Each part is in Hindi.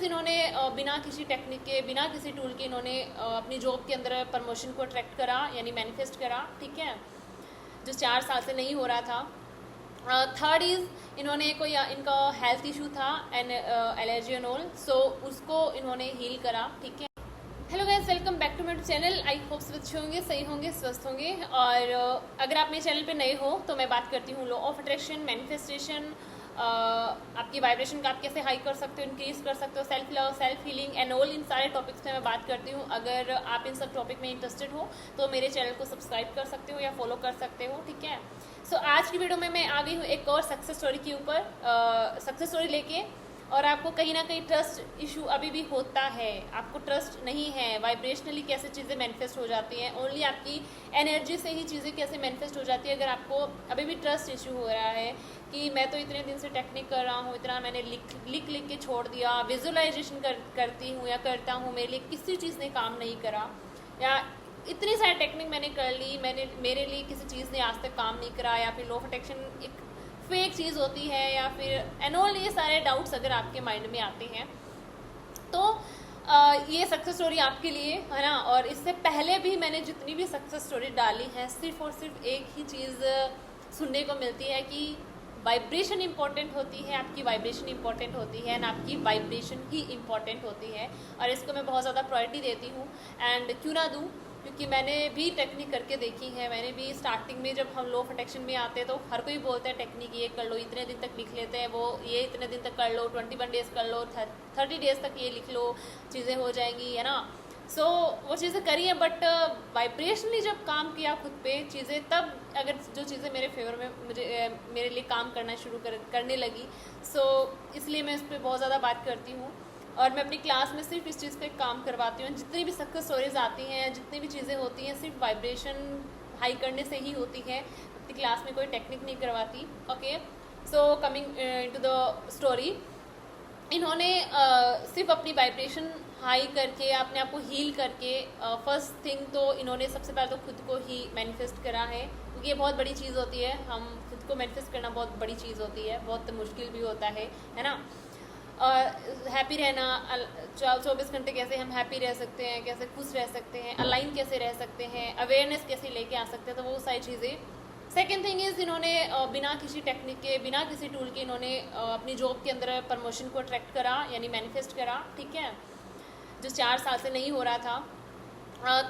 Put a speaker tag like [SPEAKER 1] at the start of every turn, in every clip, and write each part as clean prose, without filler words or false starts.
[SPEAKER 1] इन्होंने बिना किसी टेक्निक के, बिना किसी टूल के इन्होंने अपनी जॉब के अंदर प्रमोशन को अट्रैक्ट करा, यानी मैनिफेस्ट करा, ठीक है, जो 4 साल से नहीं हो रहा था। थर्ड इज़ इन्होंने कोई इनका हेल्थ इशू था and allergy and all, so उसको इन्होंने हील करा, ठीक है। Hello guys, welcome back to my channel. I hope सब अच्छे होंगे, सही होंगे, स्वस्थ होंगे। और अगर आप मेरे चैनल पे नए हो तो मैं बात करती हूँ लॉ ऑफ अट्रैक्शन, मैनिफेस्टेशन, आपकी वाइब्रेशन का आप कैसे हाई कर सकते हो, इंक्रीज कर सकते हो, self love, self healing and all, इन सारे टॉपिक्स पे मैं बात करती हूँ। अगर आप इन सब टॉपिक में इंटरेस्टेड हो तो मेरे चैनल को सब्सक्राइब कर सकते हो या फॉलो कर सकते हो, ठीक है। सो आज की वीडियो में मैं आ गई हूँ एक और सक्सेस स्टोरी के ऊपर, सक्सेस स्टोरी लेके। और आपको कहीं ना कहीं ट्रस्ट इशू अभी भी होता है, आपको ट्रस्ट नहीं है, वाइब्रेशनली कैसे चीज़ें मैनिफेस्ट हो जाती हैं, ओनली आपकी एनर्जी से ही चीज़ें कैसे मैनिफेस्ट हो जाती है। अगर आपको अभी भी ट्रस्ट इशू हो रहा है कि मैं तो इतने दिन से टेक्निक कर रहा हूँ, इतना मैंने लिख के छोड़ दिया, विजुअलाइजेशन करती हूँ या करता हूँ, मेरे लिए किसी चीज़ ने काम नहीं करा, या इतनी सारी टेक्निक मैंने कर ली, मेरे लिए किसी चीज़ ने आज तक काम नहीं करा, या फिर लॉ ऑफ अट्रैक्शन एक फेक चीज़ होती है, या फिर एनऑल, ये सारे डाउट्स अगर आपके माइंड में आते हैं तो ये सक्सेस स्टोरी आपके लिए है ना। और इससे पहले भी मैंने जितनी भी सक्सेस स्टोरी डाली है, सिर्फ और सिर्फ एक ही चीज़ सुनने को मिलती है कि वाइब्रेशन इंपॉर्टेंट होती है, आपकी वाइब्रेशन इंपॉर्टेंट होती है एंड आपकी वाइब्रेशन ही इंपॉर्टेंट होती है। और इसको मैं बहुत ज़्यादा प्रायोरिटी देती हूँ, एंड क्यों ना दूँ, क्योंकि मैंने भी टेक्निक करके देखी है। मैंने भी स्टार्टिंग में जब हम लॉ ऑफ अट्रैक्शन में आते हैं तो हर कोई बोलता है टेक्निक ये कर लो, इतने दिन तक लिख लेते हैं, वो ये इतने दिन तक कर लो, 21 डेज़ कर लो, 30 डेज़ तक ये लिख लो, चीज़ें हो जाएंगी, है ना। सो वो चीज़ें करी हैं, बट वाइब्रेशनली जब काम किया खुद पे चीज़ें, तब अगर जो चीज़ें मेरे फेवर में मेरे लिए काम करना शुरू करने लगी, सो इसलिए मैं इस पर बहुत ज़्यादा बात करती हूँ। और मैं अपनी क्लास में सिर्फ इस चीज़ पे काम करवाती हूँ। जितनी भी सक्सेस स्टोरीज आती हैं, जितनी भी चीज़ें होती हैं, सिर्फ वाइब्रेशन हाई करने से ही होती है। अपनी क्लास में कोई टेक्निक नहीं करवाती, okay. So coming into the story, इन्होंने सिर्फ अपनी वाइब्रेशन हाई करके, अपने आप को हील करके, फर्स्ट थिंग तो इन्होंने सबसे पहले तो खुद को ही मैनिफेस्ट करा है, क्योंकि ये बहुत बड़ी चीज़ होती है। हम खुद को मैनिफेस्ट करना बहुत बड़ी चीज़ होती है, बहुत मुश्किल भी होता है ना। हैप्पी रहना, 24 घंटे कैसे हम हैप्पी रह सकते हैं, कैसे खुश रह सकते हैं, अलाइन कैसे रह सकते हैं, अवेयरनेस कैसे लेके आ सकते हैं, तो वो सारी चीज़ें। सेकेंड थिंग इज़ इन्होंने बिना किसी टेक्निक के, बिना किसी टूल के इन्होंने अपनी जॉब के अंदर प्रमोशन को अट्रैक्ट करा, यानी मैनिफेस्ट करा, ठीक है, जो 4 साल से नहीं हो रहा था।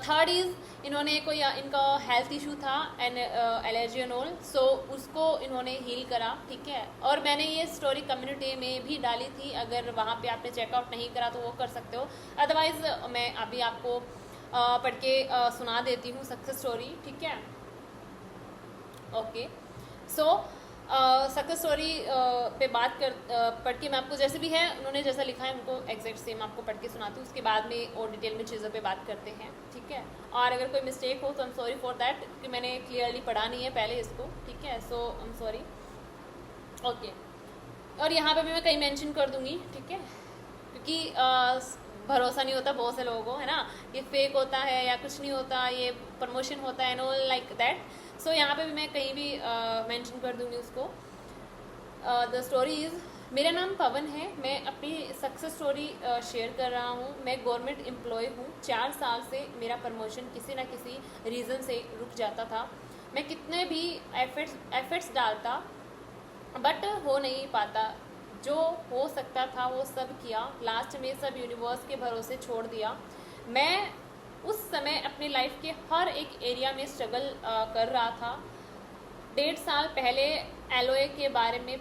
[SPEAKER 1] थर्ड इज़ इन्होंने कोई इनका हेल्थ इशू था and allergy and all, so उसको इन्होंने हील करा, ठीक है। और मैंने ये स्टोरी कम्युनिटी में भी डाली थी, अगर वहाँ पे आपने चेकआउट नहीं करा तो वो कर सकते हो, अदरवाइज़ मैं अभी आपको पढ़ के सुना देती हूँ सक्सेस स्टोरी, ठीक है, ओके। सो सक्सेस स्टोरी पे बात पढ़ के मैं आपको, जैसे भी है उन्होंने जैसा लिखा है उनको एग्जैक्ट सेम आपको पढ़ के सुनाती हूँ, उसके बाद में और डिटेल में चीज़ों पे बात करते हैं, ठीक है। और अगर कोई मिस्टेक हो तो I am sorry for that, क्योंकि मैंने क्लियरली पढ़ा नहीं है पहले इसको, ठीक है, सो आई एम सॉरी, ओके। और यहाँ पे भी मैं कहीं मेंशन कर दूँगी, ठीक है, क्योंकि भरोसा नहीं होता बहुत से लोगों को, है ना, ये फेक होता है या कुछ नहीं होता, ये प्रमोशन होता है, नो लाइक दैट। सो यहाँ पे भी मैं कहीं भी मेंशन कर दूँगी उसको। द स्टोरी इज़, मेरा नाम पवन है, मैं अपनी सक्सेस स्टोरी शेयर कर रहा हूँ। मैं गवर्नमेंट एम्प्लॉय हूँ, 4 साल से मेरा प्रमोशन किसी ना किसी रीज़न से रुक जाता था। मैं कितने भी एफर्ट्स डालता, बट हो नहीं पाता। जो हो सकता था वो सब किया, लास्ट में सब यूनिवर्स के भरोसे छोड़ दिया। मैं उस समय अपनी लाइफ के हर एक एरिया में स्ट्रगल कर रहा था। 1.5 साल पहले एलओए के बारे में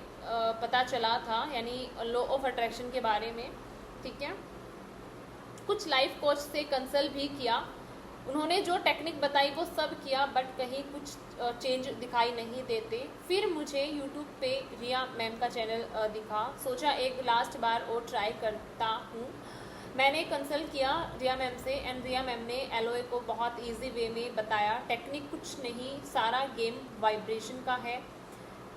[SPEAKER 1] पता चला था, यानी लॉ ऑफ अट्रैक्शन के बारे में, ठीक है। कुछ लाइफ कोच से कंसल्ट भी किया, उन्होंने जो टेक्निक बताई वो सब किया, बट कहीं कुछ चेंज दिखाई नहीं देते। फिर मुझे यूट्यूब पे रिया मैम का चैनल दिखा, सोचा एक लास्ट बार और ट्राई करता हूँ। मैंने कंसल्ट किया रिया मैम से, एंड रिया मैम ने एलओए को बहुत इजी वे में बताया, टेक्निक कुछ नहीं, सारा गेम वाइब्रेशन का है।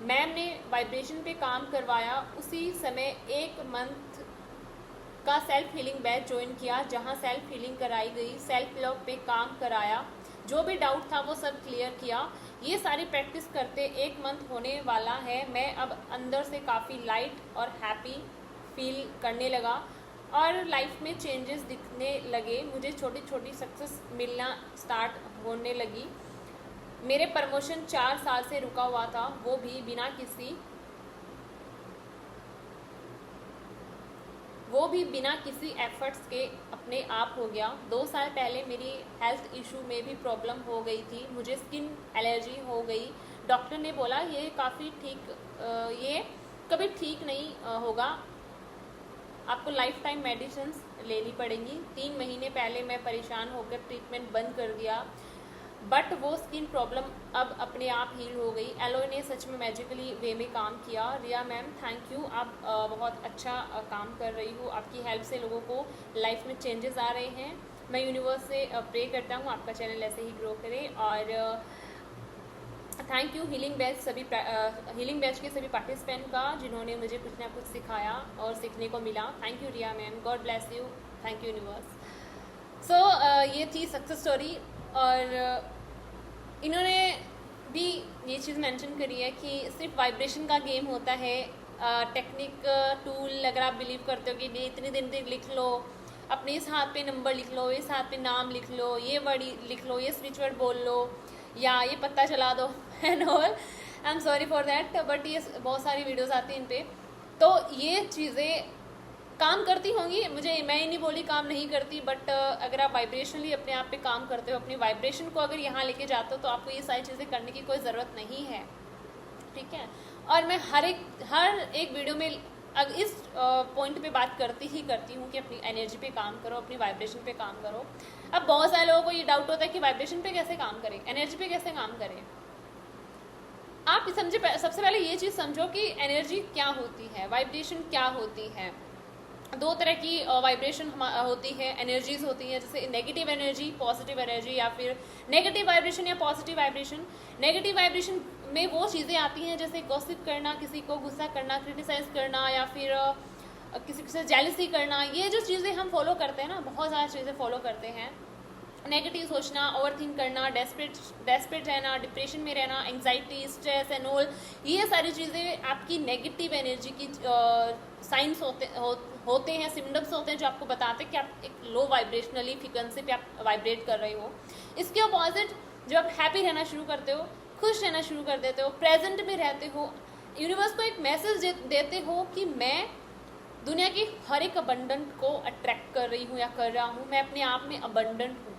[SPEAKER 1] मैम ने वाइब्रेशन पे काम करवाया। उसी समय 1 मंथ का सेल्फ हीलिंग बैच ज्वाइन किया, जहां सेल्फ हीलिंग कराई गई, सेल्फ लव पे काम कराया, जो भी डाउट था वो सब क्लियर किया। ये सारी प्रैक्टिस करते 1 मंथ होने वाला है। मैं अब अंदर से काफ़ी लाइट और हैप्पी फील करने लगा। और लाइफ में चेंजेस दिखने लगे, मुझे छोटी छोटी सक्सेस मिलना स्टार्ट होने लगी। मेरे प्रमोशन 4 साल से रुका हुआ था, वो भी बिना किसी एफर्ट्स के अपने आप हो गया। 2 साल पहले मेरी हेल्थ इशू में भी प्रॉब्लम हो गई थी, मुझे स्किन एलर्जी हो गई। डॉक्टर ने बोला ये कभी ठीक नहीं होगा, आपको लाइफ टाइम मेडिसिन लेनी पड़ेंगी। 3 महीने पहले मैं परेशान होकर ट्रीटमेंट बंद कर दिया, बट वो स्किन प्रॉब्लम अब अपने आप हील हो गई। एलोए ने सच में मैजिकली वे में काम किया। रिया मैम थैंक यू, आप बहुत अच्छा काम कर रही हो, आपकी हेल्प से लोगों को लाइफ में चेंजेस आ रहे हैं। मैं यूनिवर्स से प्रे करता हूँ आपका चैनल ऐसे ही ग्रो करे। और थैंक यू हीलिंग बैच के सभी पार्टिसिपेंट का, जिन्होंने मुझे कुछ ना कुछ सिखाया और सीखने को मिला। Thank you Riya ma'am, God bless you, thank you universe. So ये थी सक्सेस स्टोरी। और इन्होंने भी ये चीज़ मेंशन करी है कि सिर्फ वाइब्रेशन का गेम होता है। टेक्निक टूल अगर आप बिलीव करते हो कि इतने दिन लिख लो, अपने इस हाथ पे नंबर लिख लो, इस हाथ पे नाम लिख लो, ये वर्ड लिख लो, ये स्विच वर्ड बोल लो, या ये पत्ता चला दो and all, I am sorry for that, but ये बहुत सारी वीडियोस आती हैं इन पे। तो ये चीज़ें काम करती होंगी, मैं ही नहीं बोली काम नहीं करती, बट अगर आप वाइब्रेशनली अपने आप पे काम करते हो, अपनी वाइब्रेशन को अगर यहाँ लेके जाते हो, तो आपको ये सारी चीज़ें करने की कोई ज़रूरत नहीं है, ठीक है। और मैं हर एक वीडियो में इस पॉइंट पे बात करती हूँ कि अपनी एनर्जी पे काम करो, अपनी वाइब्रेशन पे काम करो। अब बहुत सारे लोगों को ये डाउट होता है कि वाइब्रेशन पे कैसे काम करें, एनर्जी पे कैसे काम करें। आप समझे, सबसे पहले ये चीज़ समझो कि एनर्जी क्या होती है, वाइब्रेशन क्या होती है। 2 तरह की वाइब्रेशन होती है, एनर्जीज होती हैं, जैसे नेगेटिव एनर्जी, पॉजिटिव एनर्जी, या फिर नेगेटिव वाइब्रेशन या पॉजिटिव वाइब्रेशन। नेगेटिव वाइब्रेशन में वो चीज़ें आती हैं जैसे गॉसिप करना, किसी को गुस्सा करना, क्रिटिसाइज करना, या फिर किसी से जेलसी करना। ये जो चीज़ें हम फॉलो करते हैं ना, बहुत ज़्यादा चीज़ें फॉलो करते हैं। नेगेटिव सोचना, ओवरथिंक करना, डेस्परेट रहना, डिप्रेशन में रहना, एंजाइटी, स्ट्रेस एंड ऑल, ये सारी चीज़ें आपकी नेगेटिव एनर्जी की साइंस होते हैं, सिम्टम्स होते हैं, जो आपको बताते हैं कि आप एक लो वाइब्रेशनली फ्रीक्वेंसी पे आप वाइब्रेट कर रहे हो। इसके अपोजिट जब आप हैप्पी रहना शुरू करते हो, खुश रहना शुरू कर देते हो, प्रेजेंट में रहते हो, यूनिवर्स को एक मैसेज देते हो कि मैं दुनिया की हर एक अबंडेंट को अट्रैक्ट कर रही हूँ या कर रहा हूँ, मैं अपने आप में अबंडेंट हूँ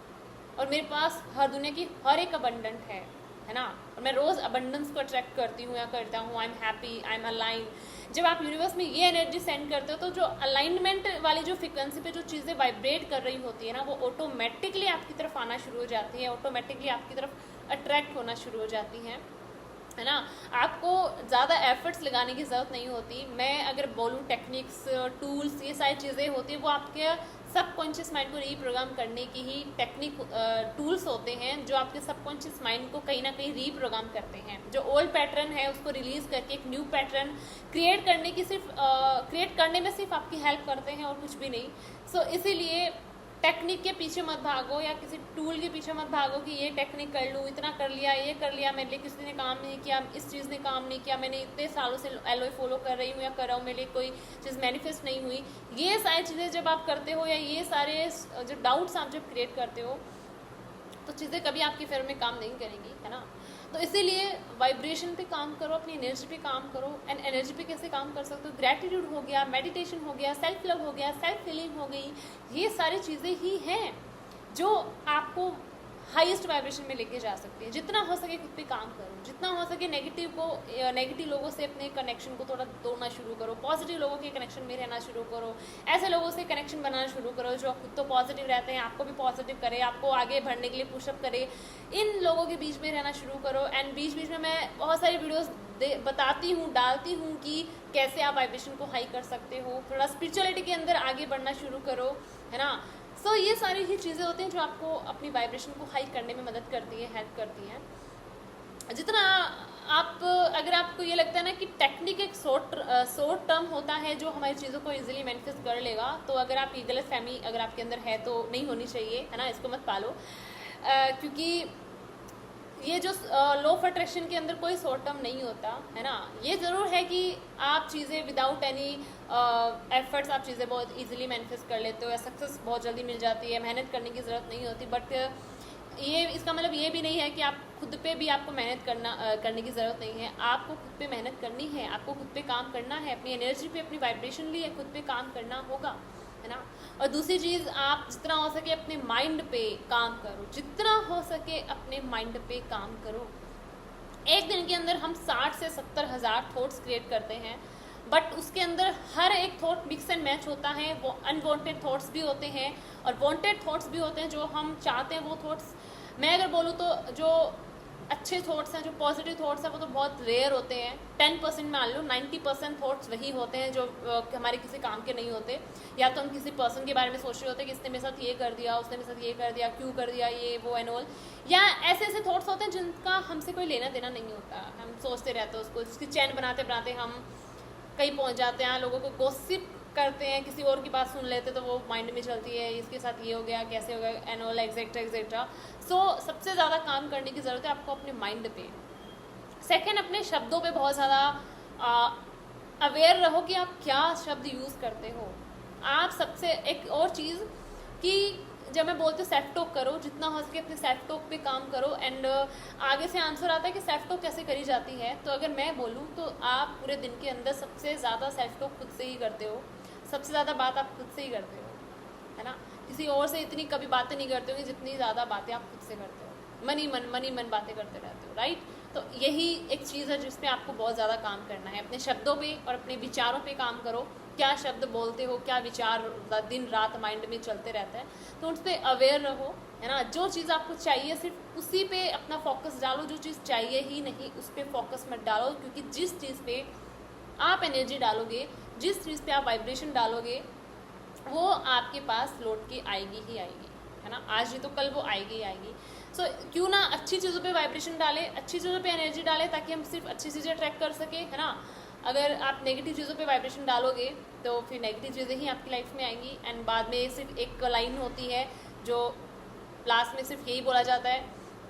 [SPEAKER 1] और मेरे पास दुनिया की हर एक अबंडेंट है ना। और मैं रोज़ अबंडेंस को अट्रैक्ट करती हूँ या करता हूँ। I am happy, I am align. जब आप यूनिवर्स में ये एनर्जी सेंड करते हो, तो जो अलाइनमेंट वाली जो फ्रिक्वेंसी पे जो चीज़ें वाइब्रेट कर रही होती है ना, वो ऑटोमेटिकली आपकी तरफ आना शुरू हो जाती है, ऑटोमेटिकली आपकी तरफ अट्रैक्ट होना शुरू हो जाती हैं, है ना। आपको ज़्यादा एफर्ट्स लगाने की ज़रूरत नहीं होती। मैं अगर बोलूँ टेक्निक्स, टूल्स, ये सारी चीज़ें होती हैं, वो आपके सबकॉन्शियस माइंड को रीप्रोग्राम करने की ही टूल्स होते हैं, जो आपके सबकॉन्शियस माइंड को कहीं ना कहीं रीप्रोग्राम करते हैं। जो ओल्ड पैटर्न है उसको रिलीज़ करके एक न्यू पैटर्न क्रिएट करने में सिर्फ आपकी हेल्प करते हैं और कुछ भी नहीं। सो इसीलिए टेक्निक के पीछे मत भागो या किसी टूल के पीछे मत भागो कि ये टेक्निक कर लूँ, इतना कर लिया, ये कर लिया, मेरे लिए किसी ने काम नहीं किया, इस चीज़ ने काम नहीं किया, मैंने इतने सालों से एलोए फॉलो कर रही हूँ या कर रहा हूँ, मेरे लिए कोई चीज़ मैनिफेस्ट नहीं हुई। ये सारी चीज़ें जब आप करते हो, या ये सारे जो डाउट्स आप जब क्रिएट करते हो, तो चीज़ें कभी आपकी फेवर में काम नहीं करेंगी, है ना। तो इसीलिए वाइब्रेशन पे काम करो, अपनी एनर्जी पे काम करो। एंड एनर्जी पे कैसे काम कर सकते हो? ग्रैटिट्यूड हो गया, मेडिटेशन हो गया, सेल्फ लव हो गया, सेल्फ फीलिंग हो गई, ये सारी चीज़ें ही हैं जो आपको हाईएस्ट वाइब्रेशन में लेके जा सकती है। जितना हो सके खुद पे काम करो, जितना हो सके नेगेटिव लोगों से अपने कनेक्शन को थोड़ा तोड़ना शुरू करो, पॉजिटिव लोगों के कनेक्शन में रहना शुरू करो, ऐसे लोगों से कनेक्शन बनाना शुरू करो जो खुद तो पॉजिटिव रहते हैं, आपको भी पॉजिटिव करे, आपको आगे बढ़ने के लिए पुशअप करे। इन लोगों के बीच में रहना शुरू करो। एंड बीच बीच में मैं बहुत सारी वीडियोज़ बताती हूँ, डालती हूँ कि कैसे आप वाइब्रेशन को हाई कर सकते हो। थोड़ा स्पिरिचुअलिटी के अंदर आगे बढ़ना शुरू करो, है ना। सो ये सारी ही चीज़ें होती हैं जो आपको अपनी वाइब्रेशन को हाई करने में मदद करती है, हेल्प करती हैं। जितना अगर आपको ये लगता है ना कि टेक्निक एक शॉर्ट टर्म होता है जो हमारी चीज़ों को इजीली मैनिफेस्ट कर लेगा, तो अगर आप ये गलतफहमी अगर आपके अंदर है तो नहीं होनी चाहिए, है ना। इसको मत पालो, क्योंकि ये जो लॉ ऑफ अट्रैक्शन के अंदर कोई शॉर्ट टर्म नहीं होता है ना। ये ज़रूर है कि आप चीज़ें विदाउट एनी एफर्ट्स आप चीज़ें बहुत इजीली मैनिफेस्ट कर लेते हो, या सक्सेस बहुत जल्दी मिल जाती है, मेहनत करने की ज़रूरत नहीं होती। बट ये इसका मतलब ये भी नहीं है कि आप खुद पे भी आपको मेहनत करने की ज़रूरत नहीं है। आपको खुद पे मेहनत करनी है, आपको खुद पे काम करना है, अपनी एनर्जी पे, अपनी वाइब्रेशन लिए खुद पे काम करना होगा, है ना। और दूसरी चीज़, आप जितना हो सके अपने माइंड पे काम करो, जितना हो सके अपने माइंड पे काम करो। एक दिन के अंदर हम 60 से 70 हज़ार थॉट्स क्रिएट करते हैं, बट उसके अंदर हर एक थॉट मिक्स एंड मैच होता है। वो अनवांटेड थॉट्स भी होते हैं और वांटेड थॉट्स भी होते हैं, जो हम चाहते हैं वो थॉट्स। मैं अगर बोलूँ तो जो अच्छे थॉट्स हैं, जो पॉजिटिव थॉट्स हैं, वो तो बहुत रेयर होते हैं। 10% मान लो, 90% थॉट्स वही होते हैं जो हमारे किसी काम के नहीं होते। या तो हम किसी पर्सन के बारे में सोच रहे होते हैं कि इसने मेरे साथ ये कर दिया, उसने मेरे साथ ये कर दिया, क्यों कर दिया, ये वो एंड ऑल। या ऐसे ऐसे थॉट्स होते हैं जिनका हमसे कोई लेना देना नहीं होता, हम सोचते रहते हैं उसको, जिसकी चैन बनाते बनाते हम कहीं पहुँच जाते हैं। लोगों को गॉसिप करते हैं, किसी और की बात सुन लेते तो वो माइंड में चलती है, इसके साथ ये हो गया, कैसे हो गया, एंड ऑल एक्सेट्रा एक्सेट्रा। सो सबसे ज़्यादा काम करने की ज़रूरत है आपको अपने माइंड पे। सेकंड, अपने शब्दों पे बहुत ज़्यादा अवेयर रहो कि आप क्या शब्द यूज़ करते हो। आप सबसे एक और चीज़ कि जब मैं बोलती हूँ सेल्फ टॉक करो, जितना हो सके अपने सेल्फ टॉक पे काम करो। एंड आगे से आंसर आता है कि सेल्फ टॉक कैसे करी जाती है। तो अगर मैं बोलूँ तो आप पूरे दिन के अंदर सबसे ज़्यादा सेल्फ टॉक खुद से ही करते हो, सबसे ज़्यादा बात आप खुद से ही करते हो, है ना। किसी और से इतनी कभी बातें नहीं करते हो जितनी ज़्यादा बातें आप खुद से करते हो। मन ही मन बातें करते रहते हो, राइट। तो यही एक चीज़ है जिसपे आपको बहुत ज़्यादा काम करना है। अपने शब्दों पे और अपने विचारों पे काम करो। क्या शब्द बोलते हो, क्या विचार दिन रात माइंड में चलते रहता है, तो उस पर अवेयर रहो, है ना। जो चीज़ आपको चाहिए सिर्फ उसी पे अपना फोकस डालो, जो चीज़ चाहिए ही नहीं उस पर फोकस मत डालो। क्योंकि जिस चीज़ पे आप एनर्जी डालोगे, जिस चीज़ पे आप वाइब्रेशन डालोगे, वो आपके पास लौट के आएगी ही आएगी, है ना। आज नहीं तो कल वो आएगी ही आएगी। सो क्यों ना अच्छी चीज़ों पे वाइब्रेशन डालें, अच्छी चीज़ों पे एनर्जी डालें, ताकि हम सिर्फ अच्छी चीज़ें अट्रैक्ट कर सकें, है ना। अगर आप नेगेटिव चीज़ों पे वाइब्रेशन डालोगे तो फिर नेगेटिव चीज़ें ही आपकी लाइफ में आएंगी। एंड बाद में सिर्फ एक लाइन होती है जो लास्ट में सिर्फ यही बोला जाता है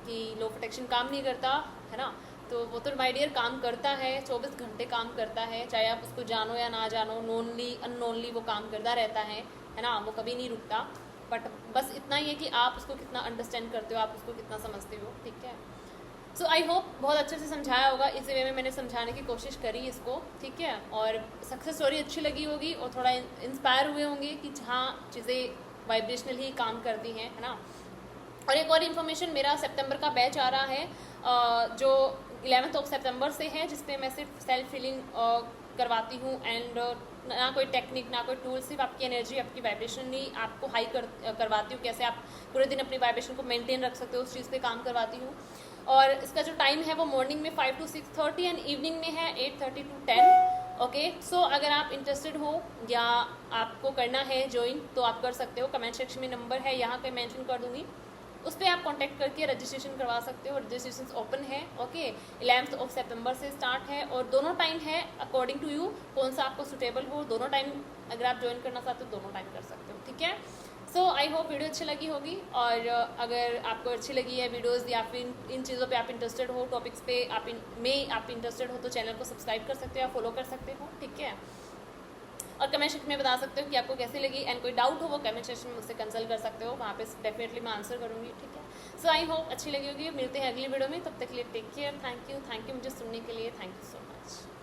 [SPEAKER 1] कि लॉ ऑफ अट्रैक्शन काम नहीं करता, है ना। तो वो तो माय डियर काम करता है, 24 घंटे काम करता है, चाहे आप उसको जानो या ना जानो, नोनली अननोनली वो काम करता रहता है ना। वो कभी नहीं रुकता। बट बस इतना ही है कि आप उसको कितना अंडरस्टैंड करते हो, आप उसको कितना समझते हो, ठीक है। सो आई होप बहुत अच्छे से समझाया होगा। इसी वे में मैंने समझाने की कोशिश करी इसको, ठीक है। और सक्सेस स्टोरी अच्छी लगी होगी और थोड़ा इंस्पायर हुए होंगे कि हाँ चीज़ें वाइब्रेशनल ही काम करती हैं, है ना। और एक और इन्फॉर्मेशन, मेरा सितंबर का बैच आ रहा है जो 11 सितंबर से है, जिसपे मैं सिर्फ सेल्फ फीलिंग करवाती हूँ। एंड ना कोई टेक्निक, ना कोई टूल, सिर्फ आपकी एनर्जी, आपकी वाइब्रेशन ही आपको हाई करवाती हूँ। कैसे आप पूरे दिन अपनी वाइब्रेशन को मेंटेन रख सकते हो, उस चीज़ पे काम करवाती हूँ। और इसका जो टाइम है वो मॉर्निंग में 5 to 6:30 एंड इवनिंग में है 8:30 to 10। ओके, सो अगर आप इंटरेस्टेड हो या आपको करना है ज्वाइन तो आप कर सकते हो। कमेंट सेक्शन में नंबर है, यहाँ पे मेंशन कर दूँगी, उस पर आप कांटेक्ट करके रजिस्ट्रेशन करवा सकते हो। रजिस्ट्रेशन ओपन है, ओके। 11 सितंबर से स्टार्ट है और दोनों टाइम है अकॉर्डिंग टू यू, कौन सा आपको सुटेबल हो। दोनों टाइम अगर आप ज्वाइन करना चाहते हो दोनों टाइम कर सकते हो, ठीक है। सो आई होप वीडियो अच्छी लगी होगी। और अगर आपको अच्छी लगी है वीडियोस या फिर इन चीज़ों पे आप इंटरेस्टेड हो, टॉपिक्स पे आप इंटरेस्टेड हो, तो चैनल को सब्सक्राइब कर सकते हो या फॉलो कर सकते हो, ठीक है। और कमेंट सेक्शन में बता सकते हो कि आपको कैसी लगी। एंड कोई डाउट हो वो कमेंट सेक्शन में मुझसे कंसल्ट कर सकते हो, वहाँ पे डेफिनेटली मैं आंसर करूँगी, ठीक है। सो आई होप अच्छी लगी होगी। मिलते हैं अगली वीडियो में, तब तक के लिए टेक केयर। थैंक यू मुझे सुनने के लिए, थैंक यू सो मच।